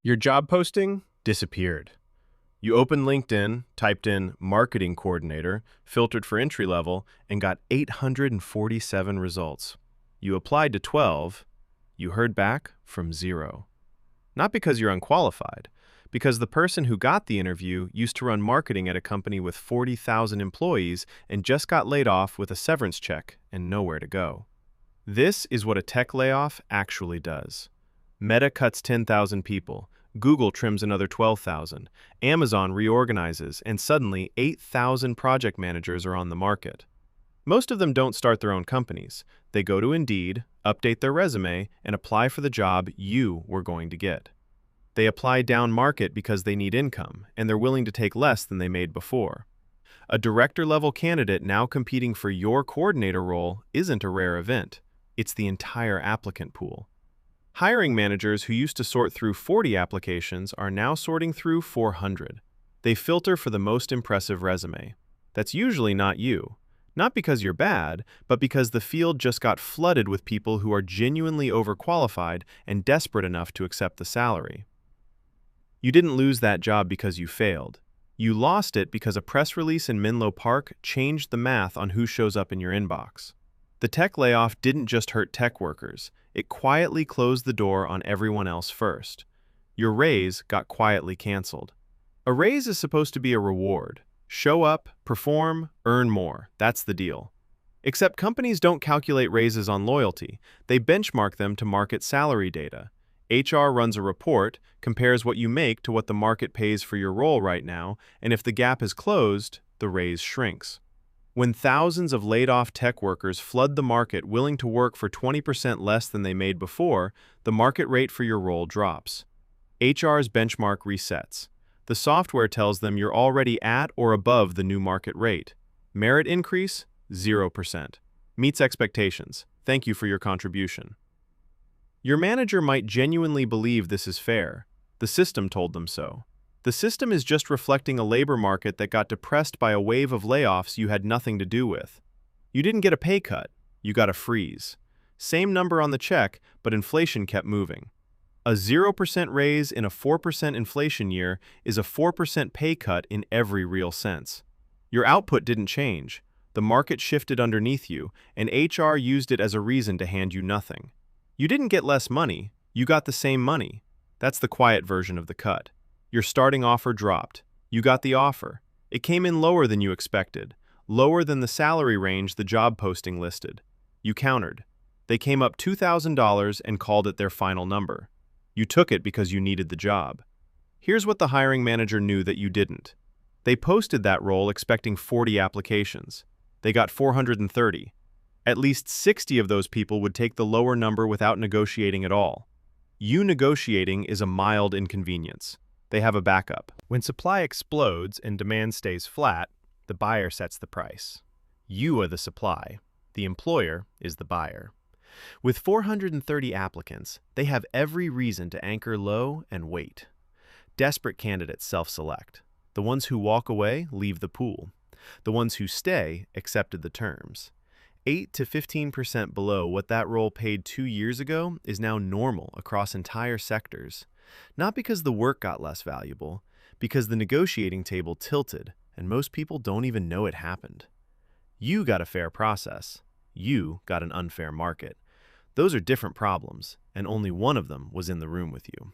Your job posting disappeared. You opened LinkedIn, typed in marketing coordinator, filtered for entry level, and got 847 results. You applied to 12. You heard back from 0. Not because you're unqualified, because the person who got the interview used to run marketing at a company with 40,000 employees and just got laid off with a severance check and nowhere to go. This is what a tech layoff actually does. Meta cuts 10,000 people, Google trims another 12,000, Amazon reorganizes, and suddenly 8,000 project managers are on the market. Most of them don't start their own companies. They go to Indeed, update their resume, and apply for the job you were going to get. They apply down market because they need income, and they're willing to take less than they made before. A director-level candidate now competing for your coordinator role isn't a rare event. It's the entire applicant pool. Hiring managers who used to sort through 40 applications are now sorting through 400. They filter for the most impressive resume. That's usually not you. Not because you're bad, but because the field just got flooded with people who are genuinely overqualified and desperate enough to accept the salary. You didn't lose that job because you failed. You lost it because a press release in Menlo Park changed the math on who shows up in your inbox. The tech layoff didn't just hurt tech workers. It quietly closed the door on everyone else first. Your raise got quietly canceled. A raise is supposed to be a reward. Show up, perform, earn more. That's the deal. Except companies don't calculate raises on loyalty. They benchmark them to market salary data. HR runs a report, compares what you make to what the market pays for your role right now, and if the gap is closed, the raise shrinks. When thousands of laid-off tech workers flood the market willing to work for 20% less than they made before, the market rate for your role drops. HR's benchmark resets. The software tells them you're already at or above the new market rate. Merit increase? 0%. Meets expectations. Thank you for your contribution. Your manager might genuinely believe this is fair. The system told them so. The system is just reflecting a labor market that got depressed by a wave of layoffs you had nothing to do with. You didn't get a pay cut, you got a freeze. Same number on the check, but inflation kept moving. A 0% raise in a 4% inflation year is a 4% pay cut in every real sense. Your output didn't change. The market shifted underneath you, and HR used it as a reason to hand you nothing. You didn't get less money, you got the same money. That's the quiet version of the cut. Your starting offer dropped. You got the offer. It came in lower than you expected, lower than the salary range the job posting listed. You countered. They came up $2,000 and called it their final number. You took it because you needed the job. Here's what the hiring manager knew that you didn't. They posted that role expecting 40 applications. They got 430. At least 60 of those people would take the lower number without negotiating at all. You negotiating is a mild inconvenience. They have a backup. When supply explodes and demand stays flat, the buyer sets the price. You are the supply. The employer is the buyer. With 430 applicants, they have every reason to anchor low and wait. Desperate candidates self-select. The ones who walk away leave the pool. The ones who stay accepted the terms. 8 to 15% below what that role paid 2 years ago is now normal across entire sectors. Not because the work got less valuable, because the negotiating table tilted, and most people don't even know it happened. You got a fair process. You got an unfair market. Those are different problems, and only one of them was in the room with you.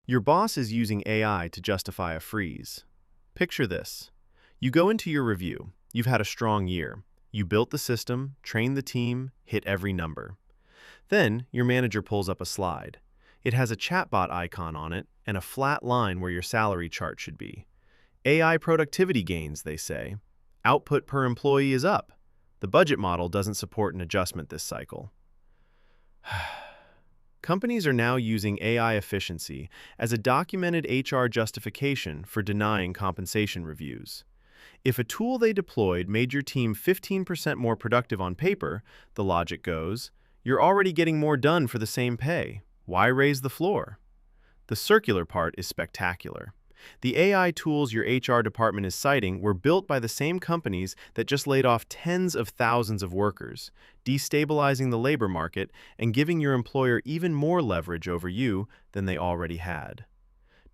Your boss is using AI to justify a freeze. Picture this. You go into your review. You've had a strong year. You built the system, trained the team, hit every number. Then your manager pulls up a slide. It has a chatbot icon on it and a flat line where your salary chart should be. AI productivity gains, they say. Output per employee is up. The budget model doesn't support an adjustment this cycle. Companies are now using AI efficiency as a documented HR justification for denying compensation reviews. If a tool they deployed made your team 15% more productive on paper, the logic goes, you're already getting more done for the same pay. Why raise the floor? The circular part is spectacular. The AI tools your HR department is citing were built by the same companies that just laid off tens of thousands of workers, destabilizing the labor market and giving your employer even more leverage over you than they already had.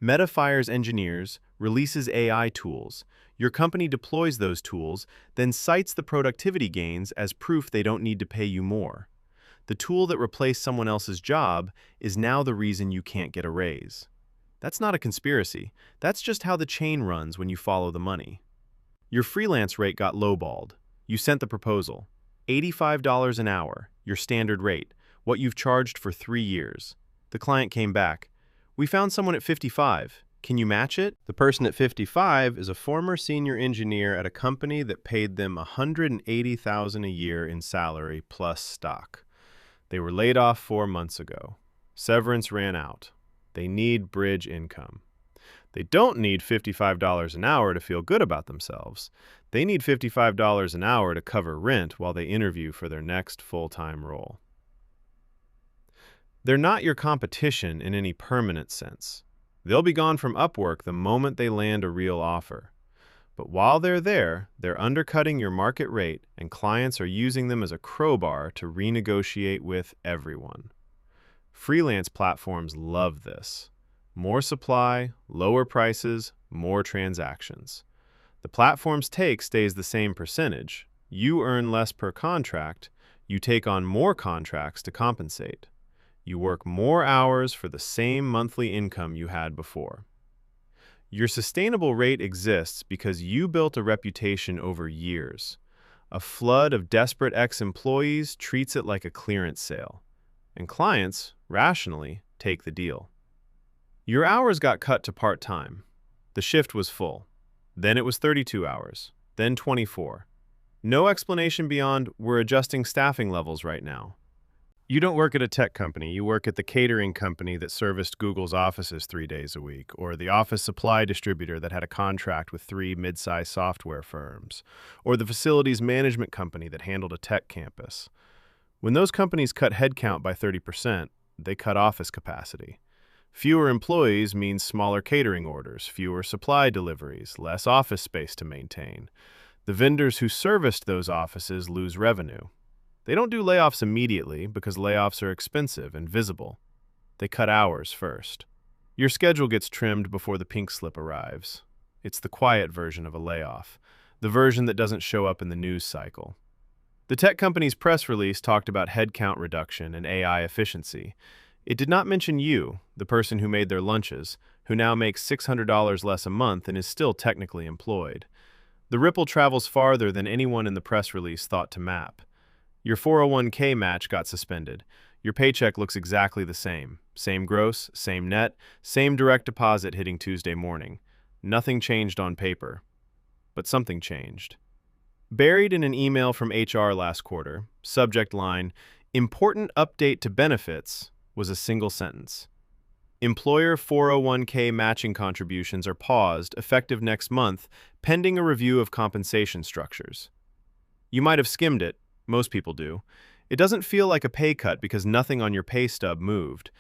Meta fires engineers, releases AI tools. Your company deploys those tools, then cites the productivity gains as proof they don't need to pay you more. The tool that replaced someone else's job is now the reason you can't get a raise. That's not a conspiracy. That's just how the chain runs when you follow the money. Your freelance rate got lowballed. You sent the proposal. $85 an hour, your standard rate, what you've charged for 3 years. The client came back. We found someone at 55. Can you match it? The person at 55 is a former senior engineer at a company that paid them $180,000 a year in salary plus stock. They were laid off 4 months ago. Severance ran out. They need bridge income. They don't need $55 an hour to feel good about themselves. They need $55 an hour to cover rent while they interview for their next full-time role. They're not your competition in any permanent sense. They'll be gone from Upwork the moment they land a real offer. But while they're there, they're undercutting your market rate, and clients are using them as a crowbar to renegotiate with everyone. Freelance platforms love this. More supply, lower prices, more transactions. The platform's take stays the same percentage. You earn less per contract. You take on more contracts to compensate. You work more hours for the same monthly income you had before. Your sustainable rate exists because you built a reputation over years. A flood of desperate ex-employees treats it like a clearance sale, and clients, rationally, take the deal. Your hours got cut to part-time. The shift was full. Then it was 32 hours, then 24. No explanation beyond, we're adjusting staffing levels right now. You don't work at a tech company. You work at the catering company that serviced Google's offices 3 days a week, or the office supply distributor that had a contract with 3 mid-sized software firms, or the facilities management company that handled a tech campus. When those companies cut headcount by 30%, they cut office capacity. Fewer employees means smaller catering orders, fewer supply deliveries, less office space to maintain. The vendors who serviced those offices lose revenue. They don't do layoffs immediately because layoffs are expensive and visible. They cut hours first. Your schedule gets trimmed before the pink slip arrives. It's the quiet version of a layoff, the version that doesn't show up in the news cycle. The tech company's press release talked about headcount reduction and AI efficiency. It did not mention you, the person who made their lunches, who now makes $600 less a month and is still technically employed. The ripple travels farther than anyone in the press release thought to map. Your 401k match got suspended. Your paycheck looks exactly the same. Same gross, same net, same direct deposit hitting Tuesday morning. Nothing changed on paper. But something changed. Buried in an email from HR last quarter, subject line, "Important update to benefits," was a single sentence. Employer 401k matching contributions are paused, effective next month, pending a review of compensation structures. You might have skimmed it. Most people do. It doesn't feel like a pay cut because nothing on your pay stub moved,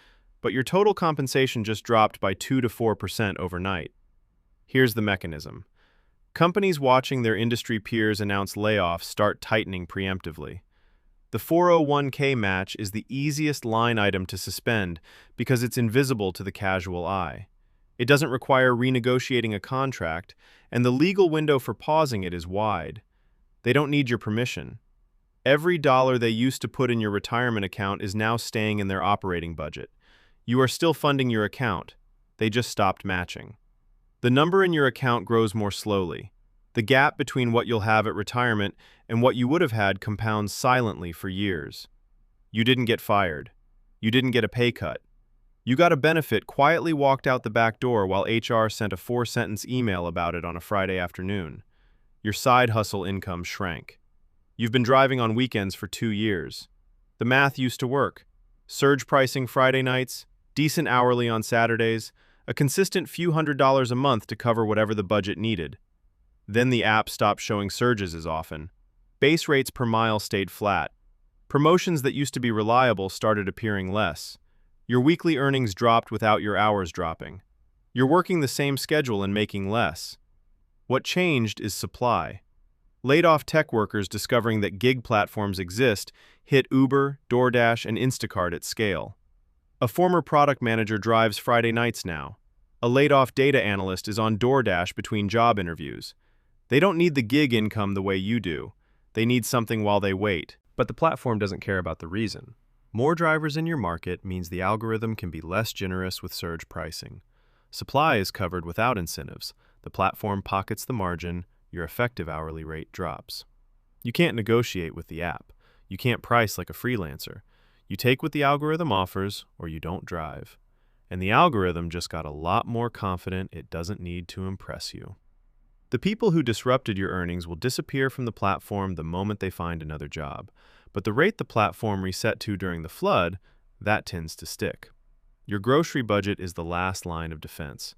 but your total compensation just dropped by 2 to 4% overnight. Here's the mechanism. Companies watching their industry peers announce layoffs start tightening preemptively. The 401k match is the easiest line item to suspend because it's invisible to the casual eye. It doesn't require renegotiating a contract, and the legal window for pausing it is wide. They don't need your permission. Every dollar they used to put in your retirement account is now staying in their operating budget. You are still funding your account. They just stopped matching. The number in your account grows more slowly. The gap between what you'll have at retirement and what you would have had compounds silently for years. You didn't get fired. You didn't get a pay cut. You got a benefit, quietly walked out the back door while HR sent a 4-sentence email about it on a Friday afternoon. Your side hustle income shrank. You've been driving on weekends for 2 years. The math used to work. Surge pricing Friday nights, decent hourly on Saturdays, a consistent few $100s a month to cover whatever the budget needed. Then the app stopped showing surges as often. Base rates per mile stayed flat. Promotions that used to be reliable started appearing less. Your weekly earnings dropped without your hours dropping. You're working the same schedule and making less. What changed is supply. Laid-off tech workers discovering that gig platforms exist hit Uber, DoorDash, and Instacart at scale. A former product manager drives Friday nights now. A laid-off data analyst is on DoorDash between job interviews. They don't need the gig income the way you do. They need something while they wait. But the platform doesn't care about the reason. More drivers in your market means the algorithm can be less generous with surge pricing. Supply is covered without incentives. The platform pockets the margin, your effective hourly rate drops. You can't negotiate with the app. You can't price like a freelancer. You take what the algorithm offers, or you don't drive. And the algorithm just got a lot more confident it doesn't need to impress you. The people who disrupted your earnings will disappear from the platform the moment they find another job. But the rate the platform reset to during the flood, that tends to stick. Your grocery budget is the last line of defense.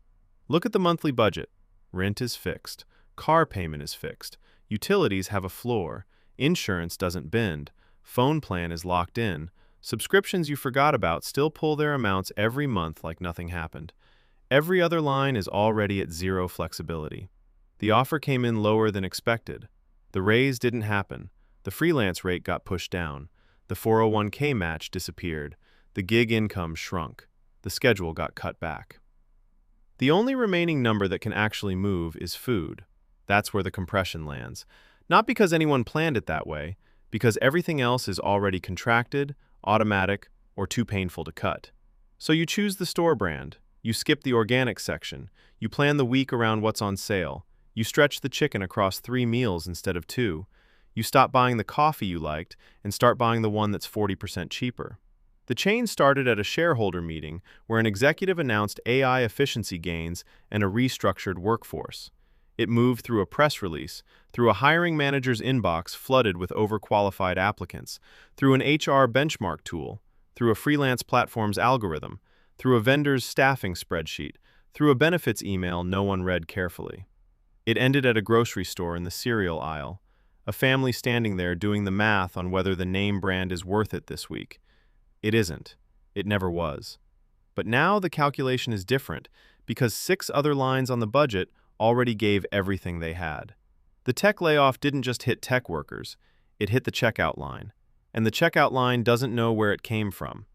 Look at the monthly budget. Rent is fixed. Car payment is fixed. Utilities have a floor. Insurance doesn't bend. Phone plan is locked in. Subscriptions you forgot about still pull their amounts every month like nothing happened. Every other line is already at zero flexibility. The offer came in lower than expected. The raise didn't happen. The freelance rate got pushed down. The 401k match disappeared. The gig income shrunk. The schedule got cut back. The only remaining number that can actually move is food. That's where the compression lands. Not because anyone planned it that way, because everything else is already contracted, automatic, or too painful to cut. So you choose the store brand. You skip the organic section. You plan the week around what's on sale. You stretch the chicken across 3 meals instead of 2. You stop buying the coffee you liked and start buying the one that's 40% cheaper. The chain started at a shareholder meeting where an executive announced AI efficiency gains and a restructured workforce. It moved through a press release, through a hiring manager's inbox flooded with overqualified applicants, through an HR benchmark tool, through a freelance platform's algorithm, through a vendor's staffing spreadsheet, through a benefits email no one read carefully. It ended at a grocery store in the cereal aisle, a family standing there doing the math on whether the name brand is worth it this week. It isn't. It never was. But now the calculation is different because 6 other lines on the budget already gave everything they had. The tech layoff didn't just hit tech workers, it hit the checkout line. And the checkout line doesn't know where it came from.